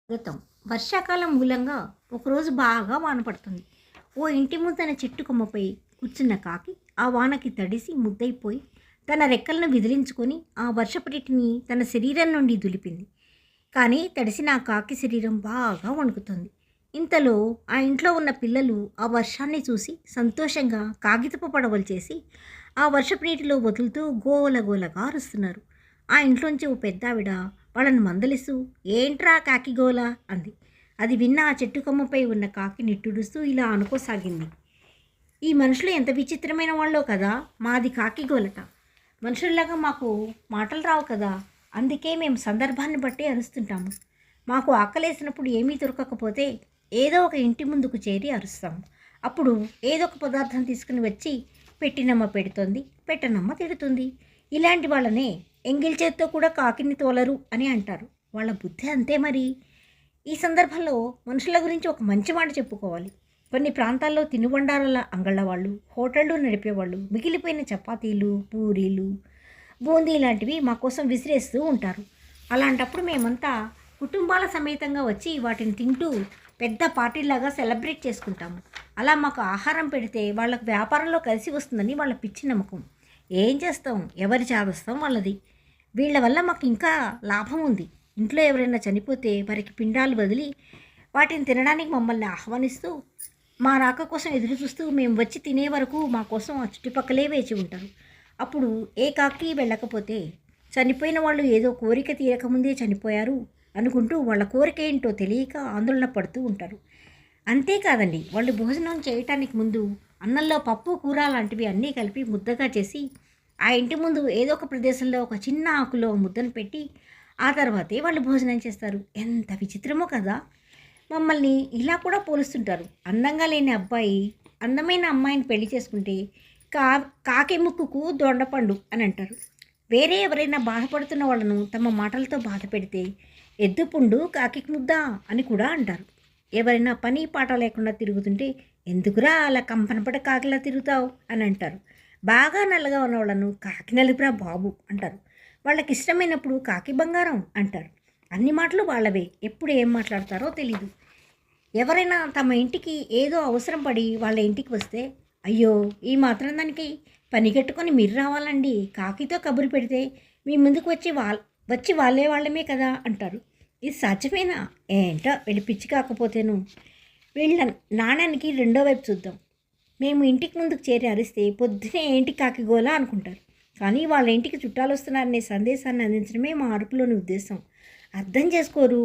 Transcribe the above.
గతం వర్షాకాలం మూలంగా ఒకరోజు బాగా వాన పడుతుంది. ఓ ఇంటి ముందన చెట్టు కొమ్మపై కూర్చున్న కాకి ఆ వానకి తడిసి ముద్దయిపోయి తన రెక్కలను విదిలించుకొని ఆ వర్షపు నీటిని తన శరీరం నుండి దులిపింది. కానీ తడిసిన ఆ కాకి శరీరం బాగా వణుకుతుంది. ఇంతలో ఆ ఇంట్లో ఉన్న పిల్లలు ఆ వర్షాన్ని చూసి సంతోషంగా కాగితపు పడవలు చేసి ఆ వర్షపు నీటిలో వదులుతూ గోలగోలగా అరుస్తున్నారు. ఆ ఇంట్లోంచి ఓ పెద్దావిడ వాళ్ళని మందలిస్తూ ఏంట్రా కాకి గోల అంది. అది విన్న ఆ చెట్టు కొమ్మపై ఉన్న కాకి నిట్టూడుస్తూ ఇలా అనుకోసాగింది. ఈ మనుషులు ఎంత విచిత్రమైన వాళ్ళో కదా, మాది కాకి గోలట. మనుషుల్లాగా మాకు మాటలు రావు కదా, అందుకే మేము సందర్భాన్ని బట్టి అరుస్తుంటాము. మాకు ఆకలేసినప్పుడు ఏమీ దొరకకపోతే ఏదో ఒక ఇంటి ముందుకు చేరి అరుస్తాము. అప్పుడు ఏదో ఒక పదార్థం తీసుకుని వచ్చి పెట్టినమ్మ పెడుతుంది, పెట్టనమ్మ తిడుతుంది. ఇలాంటి వాళ్ళనే ఎంగిల్ చేత్తో కూడా కాకిని తోలరు అని అంటారు. వాళ్ళ బుద్ధి అంతే మరి. ఈ సందర్భంలో మనుషుల గురించి ఒక మంచి మాట చెప్పుకోవాలి. కొన్ని ప్రాంతాల్లో తినుబండారాల అంగళ్ళ వాళ్ళు, హోటళ్ళు నడిపేవాళ్ళు మిగిలిపోయిన చపాతీలు, పూరీలు, బూందీ లాంటివి మా కోసం విసిరేస్తూ ఉంటారు. అలాంటప్పుడు మేమంతా కుటుంబాల సమేతంగా వచ్చి వాటిని తింటూ పెద్ద పార్టీలాగా సెలబ్రేట్ చేసుకుంటాము. అలా మాకు ఆహారం పెడితే వాళ్ళకు వ్యాపారంలో కలిసి వస్తుందని వాళ్ళ పిచ్చి నమ్మకం. ఏం చేస్తాం, ఎవరి చాదస్తాం వాళ్ళది. వీళ్ళ వల్ల మాకు ఇంకా లాభం ఉంది. ఇంట్లో ఎవరైనా చనిపోతే వారికి పిండాలు వదిలి వాటిని తినడానికి మమ్మల్ని ఆహ్వానిస్తూ మా రాక కోసం ఎదురు చూస్తూ మేము వచ్చి తినే వరకు మా కోసం ఆ చుట్టుపక్కలే వేచి ఉంటారు. అప్పుడు ఏ కాకి వెళ్ళకపోతే చనిపోయిన వాళ్ళు ఏదో కోరిక తీరకముందే చనిపోయారు అనుకుంటూ వాళ్ళ కోరిక ఏంటో తెలియక ఆందోళన పడుతూ ఉంటారు. అంతేకాదండి, వాళ్ళు భోజనం చేయటానికి ముందు అన్నంలో పప్పు కూర లాంటివి అన్నీ కలిపి ముద్దగా చేసి ఆ ఇంటి ముందు ఏదో ఒక ప్రదేశంలో ఒక చిన్న ఆకులో ముద్దను పెట్టి ఆ తర్వాతే వాళ్ళు భోజనం చేస్తారు. ఎంత విచిత్రమో కదా. మమ్మల్ని ఇలా కూడా పోలుస్తుంటారు. అందంగా లేని అబ్బాయి అందమైన అమ్మాయిని పెళ్లి చేసుకుంటే కా కాకి ముక్కుకు దొండపండు అని అంటారు. వేరే ఎవరైనా బాధపడుతున్న వాళ్ళను తమ మాటలతో బాధ పెడితే ఎద్దుపుండు కాకి ముద్ద అని కూడా అంటారు. ఎవరైనా పని పాట లేకుండా తిరుగుతుంటే ఎందుకురా అలా కంపనపడ కాకిలా తిరుగుతావు అని అంటారు. బాగా నల్లగా ఉన్న వాళ్ళను కాకి నలుపురా బాబు అంటారు. వాళ్ళకి ఇష్టమైనప్పుడు కాకి బంగారం అంటారు. అన్ని మాటలు వాళ్ళవే, ఎప్పుడు ఏం మాట్లాడతారో తెలీదు. ఎవరైనా తమ ఇంటికి ఏదో అవసరం పడి వాళ్ళ ఇంటికి వస్తే అయ్యో ఈ మాత్రం దానికి పని కట్టుకొని మీరు రావాలండి, కాకితో కబురు పెడితే మీ ముందుకు వచ్చి వాళ్ళే వాళ్ళమే కదా అంటారు. ఇది సాధ్యమేనా? ఏంటో వీళ్ళు పిచ్చి కాకపోతేను. వీళ్ళ నాణానికి రెండో వైపు చూద్దాం. మేము ఇంటికి ముందుకు చేరి అరిస్తే పొద్దునే ఏంటి కాకిగోలా అనుకుంటారు. కానీ వాళ్ళ ఇంటికి చుట్టాలు వస్తున్నారనే సందేశాన్ని అందించడమే మా అరుపులోని ఉద్దేశం. అర్థం చేసుకోరు.